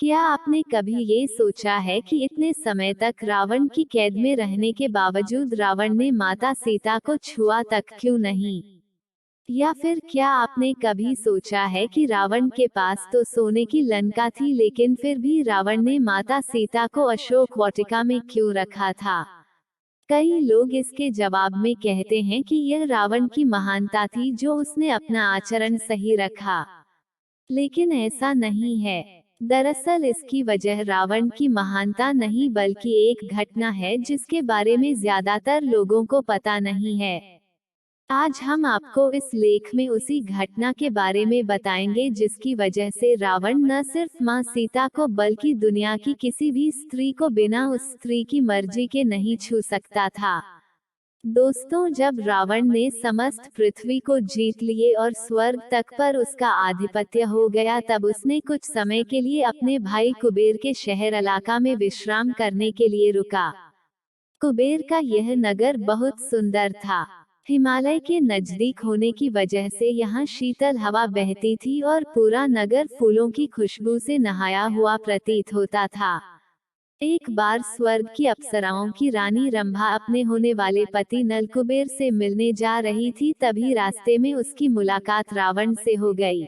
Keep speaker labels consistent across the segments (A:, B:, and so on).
A: क्या आपने कभी ये सोचा है कि इतने समय तक रावण की कैद में रहने के बावजूद रावण ने माता सीता को छुआ तक क्यों नहीं? या फिर क्या आपने कभी सोचा है कि रावण के पास तो सोने की लंका थी लेकिन फिर भी रावण ने माता सीता को अशोक वाटिका में क्यों रखा था? कई लोग इसके जवाब में कहते हैं कि यह रावण की महानता थी जो उसने अपना आचरण सही रखा। लेकिन ऐसा नहीं है। दरअसल इसकी वजह रावण की महानता नहीं बल्कि एक घटना है जिसके बारे में ज्यादातर लोगों को पता नहीं है। आज हम आपको इस लेख में उसी घटना के बारे में बताएंगे जिसकी वजह से रावण न सिर्फ मां सीता को बल्कि दुनिया की किसी भी स्त्री को बिना उस स्त्री की मर्जी के नहीं छू सकता था। दोस्तों, जब रावण ने समस्त पृथ्वी को जीत लिए और स्वर्ग तक पर उसका आधिपत्य हो गया तब उसने कुछ समय के लिए अपने भाई कुबेर के शहर इलाका में विश्राम करने के लिए रुका। कुबेर का यह नगर बहुत सुंदर था। हिमालय के नजदीक होने की वजह से यहाँ शीतल हवा बहती थी और पूरा नगर फूलों की खुशबू से नहाया हुआ प्रतीत होता था। एक बार स्वर्ग की अप्सराओं की रानी रंभा अपने होने वाले पति नलकुबेर से मिलने जा रही थी, तभी रास्ते में उसकी मुलाकात रावण से हो गई।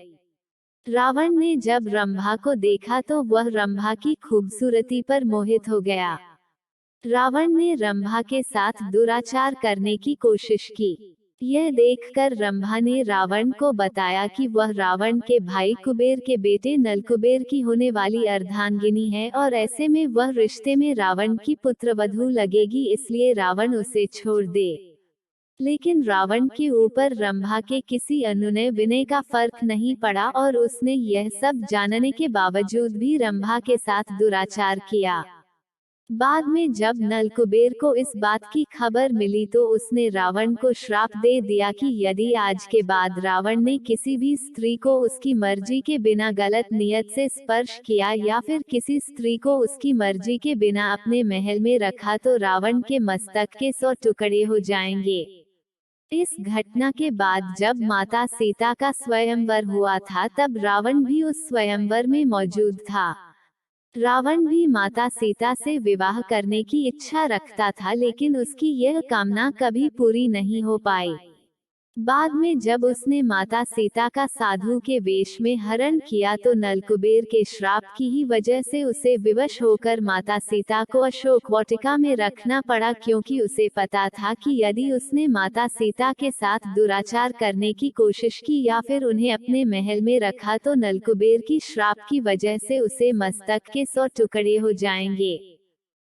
A: रावण ने जब रंभा को देखा तो वह रंभा की खूबसूरती पर मोहित हो गया। रावण ने रंभा के साथ दुराचार करने की कोशिश की। यह देखकर रंभा ने रावण को बताया कि वह रावण के भाई कुबेर के बेटे नलकुबेर की होने वाली अर्धांगिनी है और ऐसे में वह रिश्ते में रावण की पुत्रवधू लगेगी, इसलिए रावण उसे छोड़ दे। लेकिन रावण के ऊपर रंभा के किसी अनुनय विनय का फर्क नहीं पड़ा और उसने यह सब जानने के बावजूद भी रंभा के साथ दुराचार किया। बाद में जब नलकुबेर को इस बात की खबर मिली तो उसने रावण को श्राप दे दिया कि यदि आज के बाद रावण ने किसी भी स्त्री को उसकी मर्जी के बिना गलत नियत से स्पर्श किया या फिर किसी स्त्री को उसकी मर्जी के बिना अपने महल में रखा तो रावण के मस्तक के 100 टुकड़े हो जाएंगे। इस घटना के बाद जब माता सीता का स्वयंवर हुआ था तब रावण भी उस स्वयंवर में मौजूद था। रावण भी माता सीता से विवाह करने की इच्छा रखता था लेकिन उसकी यह कामना कभी पूरी नहीं हो पाई। बाद में जब उसने माता सीता का साधु के वेश में हरण किया तो नलकुबेर के श्राप की ही वजह से उसे विवश होकर माता सीता को अशोक वाटिका में रखना पड़ा, क्योंकि उसे पता था कि यदि उसने माता सीता के साथ दुराचार करने की कोशिश की या फिर उन्हें अपने महल में रखा तो नलकुबेर की श्राप की वजह से उसे मस्तक के 100 टुकड़े हो जाएंगे।